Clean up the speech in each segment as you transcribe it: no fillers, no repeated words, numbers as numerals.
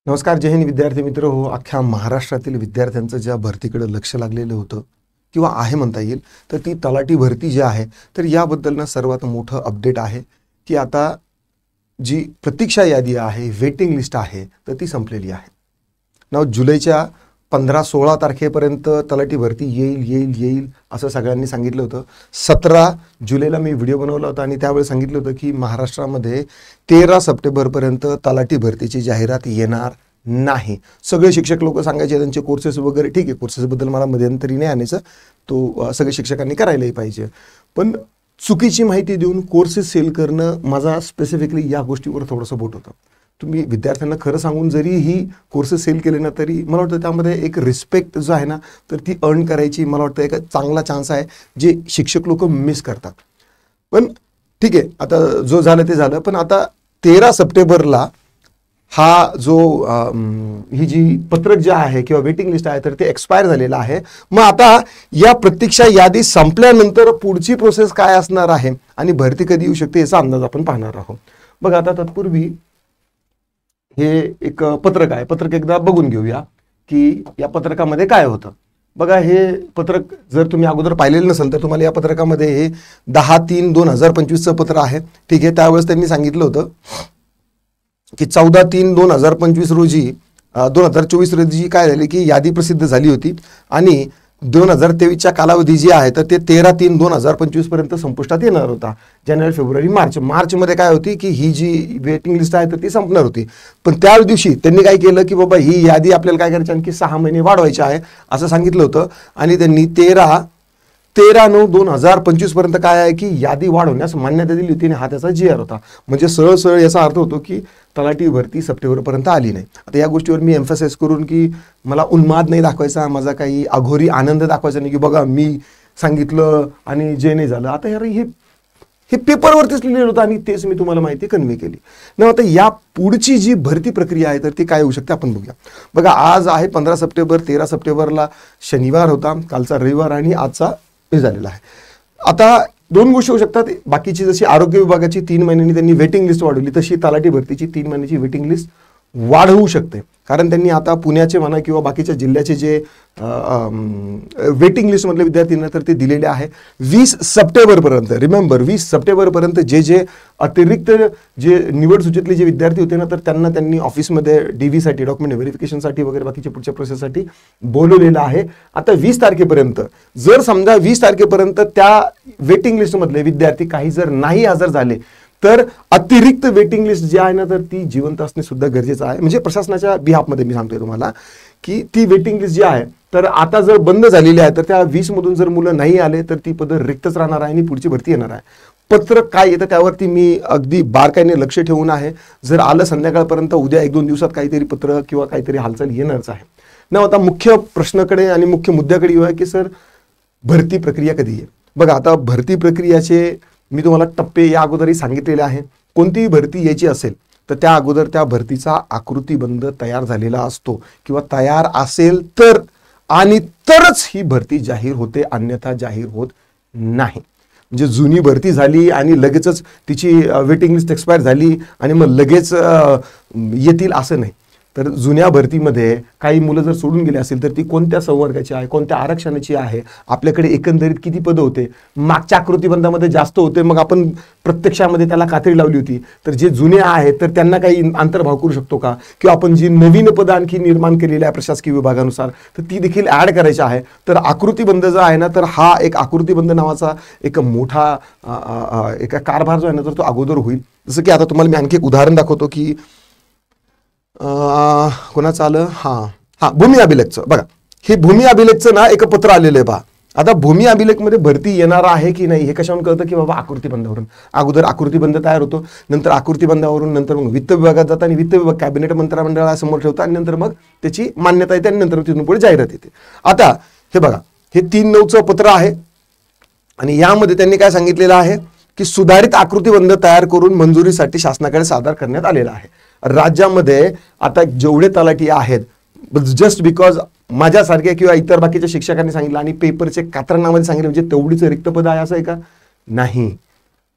नमस्कार, जय हिंद विद्यार्थी मित्र हो. अख्ख्या महाराष्ट्रातील विद्यार्थ्यांचं ज्या भरतीकडे लक्ष लागलेलं होतं किंवा आहे म्हणता येईल, तर ती तलाठी भरती जी आहे, तर याबद्दल सर्वात मोठं अपडेट आहे की आता जी प्रतीक्षा यादी आहे, वेटिंग लिस्ट आहे, तर ती संपलेली आहे. जुलैच्या 15-16 तारखेपर्यंत तलाठी भरती येईल असं सगळ्यांनी सांगितलं होतं. 17 जुलैला मी व्हिडिओ बनवला होता आणि त्यावेळी सांगितलं होतं की महाराष्ट्रामध्ये 13 सप्टेंबरपर्यंत तलाठी भरतीची जाहिरात येणार नाही. सगळे शिक्षक लोक सांगायचे त्यांचे कोर्सेस वगैरे, ठीक आहे, कोर्सेसबद्दल मला मध्यंतरी नाही आणायचं, तो सगळे शिक्षकांनी करायलाही पाहिजे. पण चुकीची माहिती देऊन कोर्सेस सेल करणं माझा स्पेसिफिकली या गोष्टीवर थोडंसं बोट होतं. तुम्ही विद्यार्थ्यांना खरं सांगून जरी ही कोर्सेस सेल केले ना, तरी मला वाटतं त्यामध्ये एक रिस्पेक्ट जो आहे ना, तर ती अर्न करायची मला वाटतं एक चांगला चान्स आहे, जे शिक्षक लोक मिस करतात. पण ठीक आहे, आता जो झालं ते झालं. पण आता 13 सप्टेंबरला हा जो ही जी पत्रक जे आहे किंवा वेटिंग लिस्ट आहे, तर ते एक्सपायर झालेलं आहे. मग आता या प्रतीक्षा यादी संपल्यानंतर पुढची प्रोसेस काय असणार आहे आणि भरती कधी येऊ शकते याचा अंदाज आपण पाहणार आहोत. बघा, आता तत्पूर्वी हे एक पत्रक आहे, पत्रक एकदा बघून घेऊया की या पत्रकामध्ये काय होतं. बघा, हे पत्रक जर तुम्ही अगोदर पाहिलेलं नसेल तर तुम्हाला या पत्रकामध्ये हे 10/3/2025चं पत्र आहे. ठीक आहे, त्यावेळेस त्यांनी सांगितलं होतं की 14/3/2025 रोजी 2024 रोजी काय झाले की यादी प्रसिद्ध झाली होती आणि 2023च्या कालावधी जी आहे तर ते 13/3/2025 पर्यंत संपुष्टात येणार होता. जानेवारी, फेब्रुवारी, मार्चमध्ये काय होती की ही जी वेटिंग लिस्ट आहे तर ती संपणार होती. पण त्या दिवशी त्यांनी काय केलं की बाबा ही यादी आपल्याला काय करायची, आणखी 6 महिने वाढवायची आहे असं सांगितलं होतं. आणि त्यांनी 13/9/2025 पर्यंत काय आहे की यादी वाढवण्यास मान्यता दिली होती आणि हा त्याचा GR होता. म्हणजे सरळ याचा अर्थ होतो की तलाठी भरती सप्टेंबरपर्यंत आली नाही. आता या गोष्टीवर मी एम्फसाइज करून की मला उन्माद नाही दाखवायचा, माझा काही अघोरी आनंद दाखवायचा नाही की बघा मी सांगितलं आणि जे नाही झालं. आता यार हे पेपरवरतीच लिहिलेलं होतं आणि तेच मी तुम्हाला माहिती कन्वे केली ना. आता या पुढची जी भरती प्रक्रिया आहे तर ती काय होऊ शकते आपण बघूया. बघा, आज आहे 15 सप्टेंबर, 13 सप्टेंबरला शनिवार होता, कालचा रविवार आणि आजचा हे झालेला आहे. आता दोन गोष्टी होऊ शकतात. बाकीची जशी आरोग्य विभागाची 3 महिन्यांनी त्यांनी वेटिंग लिस्ट वाढवली, तशी तलाठी भरतीची 3 महिन्याची वेटिंग लिस्ट वाढवू शकते. कारण त्यांनी आता पुण्याचे म्हणा किंवा बाकीच्या जिल्ह्याचे जे वेटिंग लिस्टमधले विद्यार्थ्यांना तर ते दिलेले आहे 20 सप्टेंबरपर्यंत. रिमेंबर, 20 सप्टेंबरपर्यंत जे अतिरिक्त जे निवड सूचीतले जे विद्यार्थी होते ना, तर त्यांना त्यांनी ऑफिसमध्ये DV साठी, डॉक्युमेंट व्हेरिफिकेशनसाठी वगैरे बाकीच्या पुढच्या प्रोसेससाठी बोलवलेलं आहे. आता 20 तारखेपर्यंत जर समजा 20 तारखेपर्यंत त्या वेटिंग लिस्टमधले विद्यार्थी काही जर नाही हजर झाले तर अतिरिक्त वेटिंग लिस्ट जी आहे ना, तर ती जिवंत असणे सुद्धा गरजेचं आहे. म्हणजे प्रशासनाच्या बिहाफमध्ये मी सांगतोय तुम्हाला की ती वेटिंग लिस्ट जी आहे तर आता जर बंद झालेली आहे, तर त्या 20 मधून जर मुलं नाही आले तर ती पद रिक्तच राहणार आहे आणि पुढची भरती येणार आहे. पत्र काय येतं त्यावरती मी अगदी बारकाईने लक्ष ठेवून आहे. जर आलं संध्याकाळपर्यंत, उद्या 1-2 दिवसात काहीतरी पत्र किंवा काहीतरी हालचाल येणारच आहे ना. आता मुख्य प्रश्नाकडे आणि मुख्य मुद्द्याकडे येऊ आहे की सर भरती प्रक्रिया कधी आहे. बघा, आता भरती प्रक्रियाचे मी तुम्हाला टप्पे या अगोदरही सांगितलेले आहे. कोणतीही भरती यायची असेल तर त्या अगोदर त्या भरतीचा आकृतीबंध तयार झालेला असतो किंवा तयार असेल तर आणि तरच ही भरती जाहीर होते, अन्यथा जाहीर होत नाही. म्हणजे जुनी भरती झाली आणि लगेचच तिची वेटिंग लिस्ट एक्सपायर झाली आणि मग लगेच येतील असं नाही. तर जुन्या भरतीमध्ये काही मुलं जर सोडून गेले असेल तर ती कोणत्या संवर्गाची आहे, कोणत्या आरक्षणाची आहे, आपल्याकडे एकंदरीत किती पदं होते, मागच्या आकृतीबंधामध्ये जास्त होते, मग आपण प्रत्यक्षामध्ये त्याला कात्री लावली होती, तर जे जुने आहेत तर त्यांना काही अंतर्भाव करू शकतो का, किंवा आपण जी नवीन पदं आणखी निर्माण केलेली आहे प्रशासकीय विभागानुसार तर ती देखील ॲड करायची आहे. तर आकृतीबंध जो आहे ना, तर हा एक आकृतीबंध नावाचा एक मोठा एका कारभार जो आहे ना, तर तो अगोदर होईल. जसं की आता तुम्हाला मी आणखी एक उदाहरण दाखवतो की कोणाचं आलं, भूमी अभिलेखचं. बघा, हे भूमी अभिलेखचं ना एक पत्र आलेलं आहे पहा. आता भूमी अभिलेखमध्ये भरती येणार आहे की नाही हे कशावरून कळतं की बाबा आकृतीबंधावरून. अगोदर आकृतीबंध तयार होतो, नंतर आकृतीबंधावरून नंतर मग वित्त विभागात जातं आणि वित्त विभाग कॅबिनेट मंत्रिमंडळासमोर ठेवतं आणि नंतर मग त्याची मान्यता येते आणि नंतर तिथून पुढे जाहिरात येते. आता हे बघा, हे 3/9चं पत्र आहे आणि यामध्ये त्यांनी काय सांगितलेलं आहे की सुधारित आकृतीबंध तयार करून मंजुरीसाठी शासनाकडे सादर करण्यात आलेला आहे. राज्यामध्ये आता जेवढे तलाठी आहेत, जस्ट बिकॉज माझ्यासारख्या किंवा इतर बाकीच्या शिक्षकांनी सांगितलं आणि पेपरचे कात्रणामध्ये सांगितलं म्हणजे तेवढीच रिक्त पद आहे असं आहे का? नाही.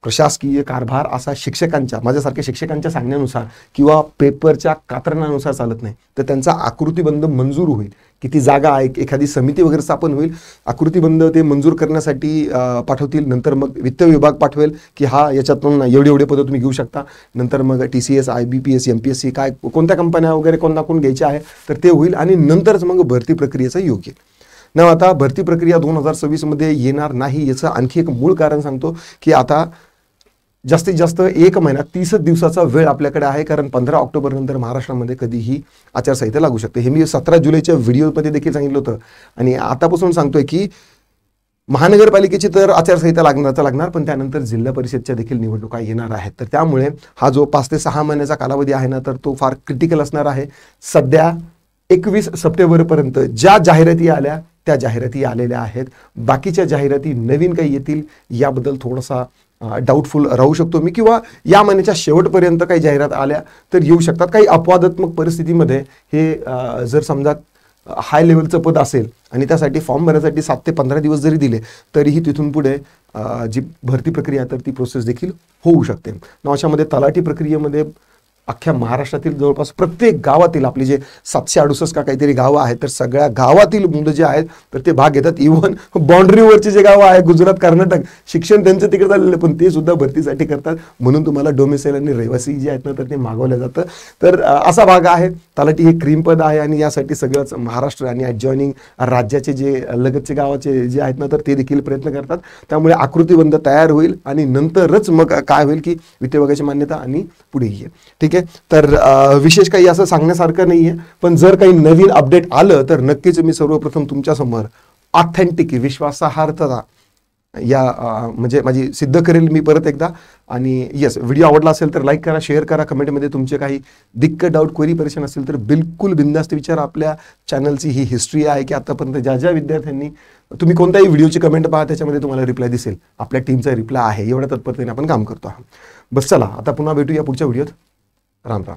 प्रशासकीय कारभार असा शिक्षकांच्या, माझ्यासारख्या शिक्षकांच्या सांगण्यानुसार किंवा पेपरच्या कात्रणानुसार चालत नाही, तर त्यांचा आकृतीबंध मंजूर होईल. किती जागा आहे, एखादी समिती वगैरे स्थापन होईल, आकृतीबंध ते मंजूर करण्यासाठी पाठवतील. नंतर मग वित्त विभाग पाठवेल की हा याच्यातून एवढे पदं तुम्ही घेऊ शकता. नंतर मग TCS, IBPS, MPSC काय कोणत्या कंपन्या वगैरे कोण घ्यायच्या आहे तर ते होईल आणि नंतरच मग भरती प्रक्रियेचा योग येईल. ना आता भरती प्रक्रिया 2026 मध्ये येणार नाही याचं आणखी एक मूळ कारण सांगतो की आता जास्तीत जास्त 1 महिना 30 दिवसाचा वेळ आपल्याकडे आहे, कारण 15 ऑक्टोबर नंतर महाराष्ट्रामध्ये कधीही आचारसंहिता लागू शकते. हे मी 17 जुलैच्या व्हिडिओमध्ये देखील सांगितलं होतं आणि आतापासून सांगतोय की महानगरपालिकेची तर आचारसंहिता लागणार, पण त्यानंतर जिल्हा परिषदच्या देखील निवडणुका येणार आहेत. तर त्यामुळे हा जो 5 ते 6 महिन्याचा कालावधी आहे ना, तर तो फार क्रिटिकल असणार आहे. सध्या 21 सप्टेंबरपर्यंत ज्या जाहिराती आल्या त्या जाहिराती आलेल्या आहेत. बाकीच्या जाहिराती नवीन काही येतील याबद्दल थोडासा डाऊटफुल राहू शकतो मी, किंवा या महिन्याच्या शेवटपर्यंत काही जाहिरात आल्या तर येऊ शकतात. काही अपवादात्मक परिस्थितीमध्ये हे जर समजा हाय लेवलचं पद असेल आणि त्यासाठी फॉर्म भरण्यासाठी 7 ते 15 दिवस जरी दिले तरीही तिथून पुढे जी भरती प्रक्रिया तर ती प्रोसेस देखील होऊ शकते. अशामध्ये तलाठी प्रक्रियेमध्ये अख्ख्या महाराष्ट्रातील जवळपास प्रत्येक गावातील आपली जे 768 का काहीतरी गावं आहेत तर सगळ्या गावातील मुलं जे आहेत तर ते भाग घेतात. इव्हन बाउंड्रीवरचे जे गावं आहे गुजरात, कर्नाटक, शिक्षण त्यांचं तिकडे झालेलं पण ते सुद्धा भरतीसाठी करतात. म्हणून तुम्हाला डोमिसाईल आणि रहिवासी जे आहेत ना तर ते मागवलं जातं. तर असा भाग आहे. तलाठी हे क्रीम पद आहे आणि यासाठी सगळंच महाराष्ट्र आणि ॲडजॉइनिंग राज्याचे जे लगतचे गावाचे जे आहेत ना तर ते देखील प्रयत्न करतात. त्यामुळे आकृतीबंध तयार होईल आणि नंतरच मग काय होईल की वित्त विभागाची मान्यता आणि पुढे येईल. ठीक आहे. तर विशेष काही असं सांगण्यासारखं नाहीये, पण जर काही नवीन अपडेट आलं तर नक्कीच मी सर्वप्रथम तुमच्या समोर ऑथेंटिक विश्वासार्हता या म्हणजे माझी सिद्ध करेल मी परत एकदा. आणि येस, व्हिडिओ आवडला असेल तर लाईक करा, शेअर करा, कमेंटमध्ये तुमचे काही दिक्कत, डाऊट, क्वेरी, परेशान असेल तर बिलकुल बिंदास्त विचारा. आपल्या चॅनलची ही हिस्ट्री आहे की आतापर्यंत ज्या विद्यार्थ्यांनी तुम्ही कोणत्याही व्हिडिओची कमेंट पहा त्याच्यामध्ये तुम्हाला रिप्लाय दिसेल. आपल्या टीमचा रिप्लाय आहे, एवढ्या तत्परतेने आपण काम करतो आहोत. बस चला आता पुन्हा भेटूया पुढच्या व्हिडिओत. राम राम.